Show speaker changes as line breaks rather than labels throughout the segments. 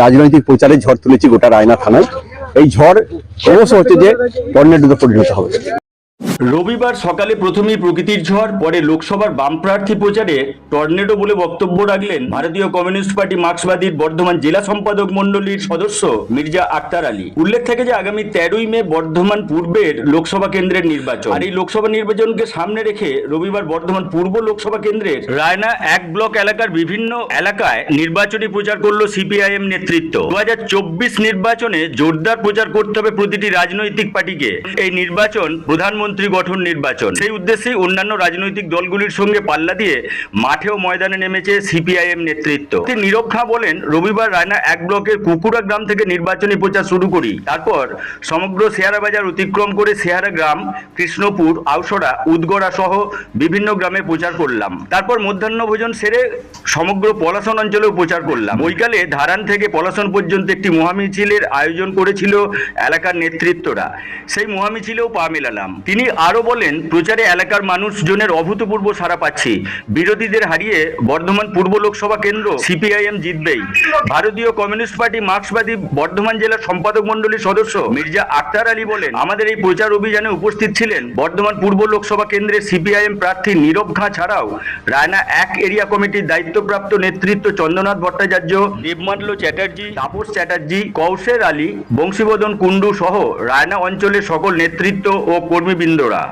রাজনৈতিক প্রচারের ঝড় তুলেছি গোটা রায়না থানায়। এই ঝড় ক্রমশ হচ্ছে যে টর্নেডোতে পরিণত হবে।
রবিবার সকালে প্রথমেই প্রকৃতির ঝড়, পরে লোকসভার বাম প্রার্থী প্রচারে টর্নেডো বলে বক্তব্য রাখলেন ভারতীয় কমিউনিস্ট পার্টি মার্ক্সবাদীর বর্ধমান জেলা সম্পাদক মণ্ডলীর সদস্য মির্জা আক্তার আলী। উল্লেখ থাকে যে আগামী 13ই মে বর্ধমান পূর্বের লোকসভা কেন্দ্রের নির্বাচন। আর এই লোকসভা নির্বাচনকে সামনে রেখে রবিবার বর্ধমান পূর্ব লোকসভা কেন্দ্রের রায়না 1 ব্লক এলাকার বিভিন্ন এলাকায় নির্বাচনী প্রচার করল সিপিআইএম নেতৃত্ব। 2024 নির্বাচনে জোরদার প্রচার করতে হবে প্রতিটি রাজনৈতিক পার্টিকে। এই নির্বাচন প্রধানমন্ত্রী গঠন নির্বাচন, সেই উদ্দেশ্যে অন্যান্য রাজনৈতিক দলগুলির সঙ্গে পাল্লা দিয়ে মাঠে ও ময়দানে নেমেছে সিপিআইএম নেতৃত্ব। নীরব খাঁ বলেন, রবিবার রায়না 1 ব্লকের কুকুরা গ্রাম থেকে নির্বাচনী প্রচার শুরু করি। তারপর সমগ্র শেয়ারা বাজার অতিক্রম করে শেয়ারা গ্রাম, কৃষ্ণপুর, আউসড়া, উদগড়া সহ বিভিন্ন গ্রামে প্রচার করলাম। তারপর মধ্যাহ্নভোজন সেরে সমগ্র পলাশন অঞ্চলেও প্রচার করলাম। বৈকালে ধারান থেকে পলাশন পর্যন্ত একটি মহামিছিলের আয়োজন করেছিল এলাকার নেতৃত্বরা। সেই মহামিছিলেও পা মেলালাম। তিনি আরো বলেন, প্রচারে এলাকার মানুষজনের অভূতপূর্ব সাড়া পাচ্ছি। বিরোধীদের হারিয়ে বর্ধমান পূর্ব লোকসভা কেন্দ্র সিপিআইএম জিতবেই। ভারতীয় কমিউনিস্ট পার্টি মার্ক্সবাদী বর্ধমান জেলার সম্পাদক মণ্ডলীর সদস্য মির্জা আক্তার আলী বলেন, আমাদের এই প্রচার অভিযানে উপস্থিত ছিলেন বর্ধমান পূর্ব লোকসভা কেন্দ্রের সিপিআইএম প্রার্থী নীরব খাঁ ছাড়াও রায়না 1 এরিয়া কমিটির দায়িত্বপ্রাপ্ত নেতৃত্ব চন্দ্রনাথ ভট্টাচার্য, দেবমাল্য চ্যাটার্জি, তাপস চ্যাটার্জি, কৌশের আলী, বংশীবদন কুণ্ডু সহ রায়না অঞ্চলের সকল নেতৃত্ব ও কর্মীবৃন্দরা।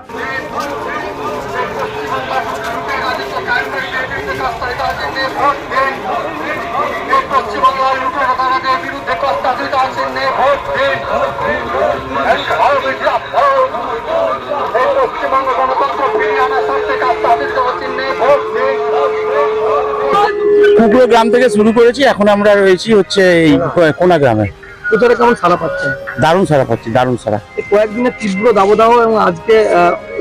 কুকুরা গ্রাম থেকে শুরু করেছি, এখন আমরা রয়েছি হচ্ছে এই কোনা গ্রামে।
প্রচারে কেমন সাড়া পাচ্ছেন?
দারুণ সাড়া পাচ্ছি, দারুণ সাড়া।
কয়েকদিনের তীব্র দাবদাহ এবং আজকে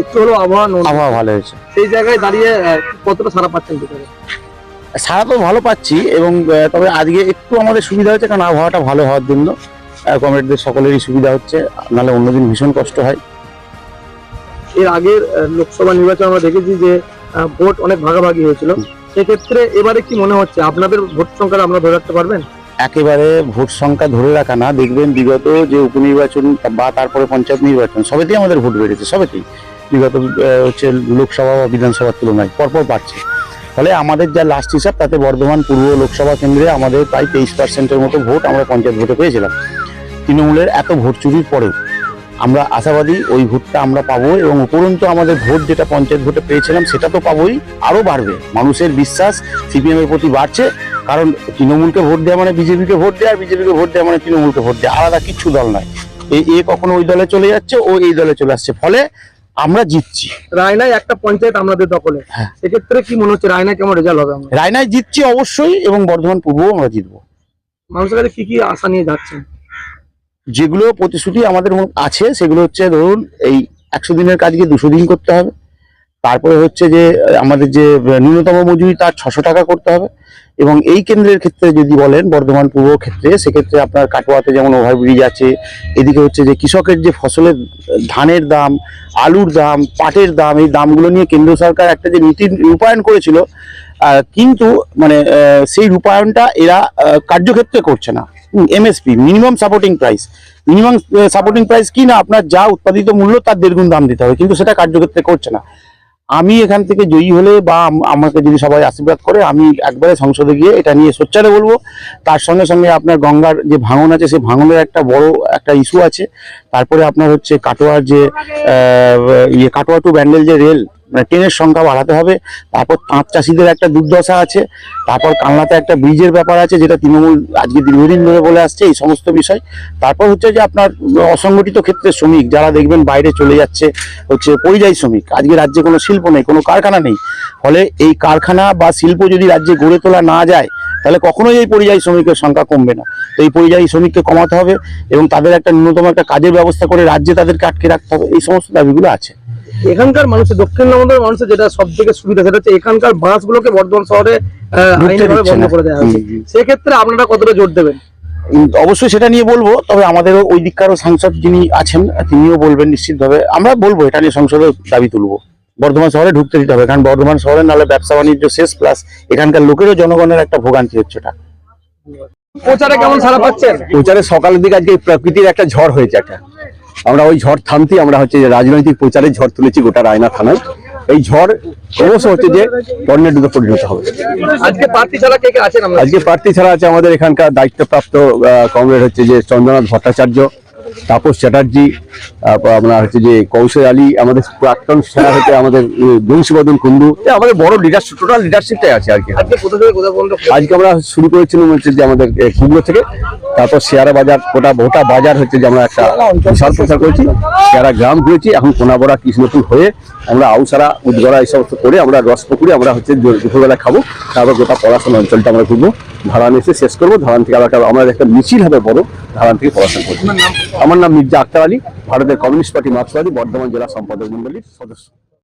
একটু হলো আবহাওয়া
ভালো হয়েছে।
সেই জায়গায় দাঁড়িয়ে কতটা সাড়া পাচ্ছেন প্রচারে?
সাড়া তো ভালো পাচ্ছি, এবং তবে আজকে একটু আমাদের সুবিধা হচ্ছে, কারণ আবহাওয়াটা ভালো হওয়ার জন্য কমরেডদের সকলেরই সুবিধা হচ্ছে, নাহলে অন্যদিন ভীষণ কষ্ট হয়।
এর আগের লোকসভা নির্বাচন আমরা দেখেছি যে ভোট অনেক ভাগাভাগি হয়েছিল। সেক্ষেত্রে এবারে কি মনে হচ্ছে আপনাদের ভোট সংখ্যা আপনারা ধরে রাখতে পারবেন?
একেবারে ভোট সংখ্যা ধরে রাখা না, দেখবেন বিগত যে উপনির্বাচন বা তারপরে পঞ্চায়েত নির্বাচন সবেতেই আমাদের ভোট বেড়েছে, সবেতেই বিগত হচ্ছে লোকসভা বা বিধানসভার তুলনায় পরপর বাড়ছে। ফলে আমাদের যা লাস্ট হিসাব তাতে বর্ধমান পূর্ব লোকসভা কেন্দ্রে আমাদের প্রায় 23% মতো ভোট আমরা পঞ্চায়েত ভোটে পেয়েছিলাম। তৃণমূলের এত ভোট চুরির পরেও আমরা আশাবাদী ওই ভোটটা আমরা পাবো, এবং উপরন্তু আমাদের ভোট যেটা পঞ্চায়েত ভোটে পেয়েছিলাম সেটা তো পাবোই, আরও বাড়বে। মানুষের বিশ্বাস সিপিএম এর প্রতি বাড়ছে, কারণ তৃণমূলকে ভোট দেওয়া মানে বিজেপিকে ভোট দেয়, আর বিজেপিকে ভোট দেওয়া মানে তৃণমূলকে ভোট দেয়, আলাদা কিচ্ছু দল নয়। এ কখনো ওই দলে চলে যাচ্ছে, ও এই দলে চলে আসছে, ফলে আমরা জিতছি।
রায়নায় একটা পঞ্চায়েত আমাদের দখলে, সেক্ষেত্রে কি মনে হচ্ছে রায়নায় কেমন রেজাল্ট হবে?
রায়নায় জিতছি অবশ্যই, এবং বর্ধমান পূর্বও আমরা জিতবো।
মানুষের কাছে কি কি আশা নিয়ে যাচ্ছেন?
যেগুলো প্রতিশ্রুতি আমাদের আছে সেগুলো হচ্ছে, ধরুন এই 100 দিনের কাজকে 200 দিন করতে হবে। তারপরে হচ্ছে যে আমাদের যে ন্যূনতম মজুরি তার 600 টাকা করতে হবে। এবং এই কেন্দ্রের ক্ষেত্রে যদি বলেন বর্ধমান পূর্ব ক্ষেত্রে, সেক্ষেত্রে আপনার কাটোয়াতে যেমন ওভারব্রিজ আছে, এদিকে হচ্ছে যে কৃষকের যে ফসলের ধানের দাম, আলুর দাম, পাটের দাম, এই দামগুলো নিয়ে কেন্দ্র সরকার একটা যে নীতি রূপায়ণ করেছিল, কিন্তু মানে সেই রূপায়ণটা এরা কার্যক্ষেত্রে করছে না। এমএসপি, মিনিমাম সাপোর্টিং প্রাইস কি না, আপনার যা উৎপাদিত মূল্য তার 1.5 গুণ দাম দিতে হবে, কিন্তু সেটা কার্যক্ষেত্রে করছে না। আমি এখান থেকে জয়ী হলে বা আমাকে যদি সবাই আশীর্বাদ করে, আমি একবারে সংসদে গিয়ে এটা নিয়ে সোচ্চারে বলবো। তার সঙ্গে সঙ্গে আপনার গঙ্গার যে ভাঙন আছে, সেই ভাঙনের একটা বড় একটা ইস্যু আছে। তারপরে আপনার হচ্ছে কাটোয়ার যে কাটোয়া টু ব্যান্ডেল যে রেল, মানে ট্রেনের সংখ্যা বাড়াতে হবে। তারপর তাঁত চাষিদের একটা দুর্দশা আছে। তারপর কালনাতে একটা ব্রিজের ব্যাপার আছে, যেটা তৃণমূল আজকে দীর্ঘদিন ধরে বলে আসছে, এই সমস্ত বিষয়। তারপর হচ্ছে যে আপনার অসংগঠিত ক্ষেত্রে শ্রমিক যারা দেখবেন বাইরে চলে যাচ্ছে, হচ্ছে পরিযায়ী শ্রমিক। আজকে রাজ্যে কোনো শিল্প নেই, কোনো কারখানা নেই। ফলে এই কারখানা বা শিল্প যদি রাজ্যে গড়ে তোলা না যায়, তাহলে কখনোই এই পরিযায়ী শ্রমিকের সংখ্যা কমবে না। তো এই পরিযায়ী শ্রমিককে কমাতে হবে, এবং তাদের একটা ন্যূনতম একটা কাজের ব্যবস্থা করে রাজ্যে তাদেরকে আটকে রাখতে হবে। এই সমস্ত দাবিগুলো আছে।
এখানকার মানুষের, দক্ষিণ নবদ্বীপের মানুষের যেটা সব থেকে সুবিধা, সেটা হচ্ছে এখানকার বাসগুলোকে বর্ধমান শহরে আইনিভাবে বন্ধ করে দেওয়া হয়েছে। সেক্ষেত্রে আপনারা কতটা জোর দেবেন?
অবশ্যই সেটা নিয়ে বলবো, তবে আমাদেরও ওই দিককারও সাংসদ যিনি আছেন তিনিও বলবেন নিশ্চিতভাবে। আমরা বলবো এটা নিয়ে সংসদে দাবি তুলবো, বর্ধমান শহরে ঢুকতে দিতে হবে। কারণ বর্ধমান শহরে নাহলে ব্যবসা বাণিজ্য শেষ, প্লাস এখানকার লোকেরও জনগণের একটা ভোগান্তি হচ্ছে। এটা
প্রচারে কেমন সাড়া পাচ্ছেন?
প্রচারে সকালের দিকে আজকে প্রকৃতির একটা ঝড় হয়েছে একটা, আমরা ওই ঝড় থামতেই আমরা হচ্ছে যে রাজনৈতিক প্রচারে ঝড় তুলেছি গোটা রায়না থানায়। এই ঝড় ক্রমশ হচ্ছে যে টর্নেডোতে পরিণত হবে।
আজকে প্রার্থী ছাড়া কে কে আছেন? আমরা
আজকে প্রার্থী ছাড়া আছে আমাদের এখানকার দায়িত্বপ্রাপ্ত কমরেড হচ্ছে যে চন্দ্রনাথ ভট্টাচার্য, তাপস চ্যাটার্জি, তারপর আপনার হচ্ছে যে কৌশল আলী, আমাদের প্রাক্তন সেনা হচ্ছে আমাদের বংশীবর্ধন কুন্ডু, আমাদের বড় লিডারশিপ, টোটাল লিডারশিপটাই আছে আর কি।
আজকে কোথা থেকে কোথা পর্যন্ত?
আজকে আমরা শুরু করেছিলাম হচ্ছে যে আমাদের কুমড়ো থেকে, তারপর শেয়ারা বাজার, গোটা বাজার হচ্ছে যে আমরা একটা বিশাল প্রচার করেছি, শেয়ারা গ্রাম ঘুরেছি, এখন কোনাবড়া কৃষ্ণপুর হয়ে আমরা আউসারা উদ্গড়া এই সমস্ত করে আমরা রসপুকুরে আমরা হচ্ছে দুপুরবেলা খাবো, তারপর গোটা পড়াশোনা অঞ্চলটা আমরা ঘুরবো, ধারান এসে শেষ করবো, ধারান থেকে আবার আমাদের একটা মিছিল হবে বড়, ধারান থেকে পড়াশোনা করবো। আমার নাম মির্জা আক্তার আলী, ভারতের কমিউনিস্ট পার্টি মার্ক্সবাদী বর্ধমান জেলা সম্পাদক মন্ডলীর সদস্য।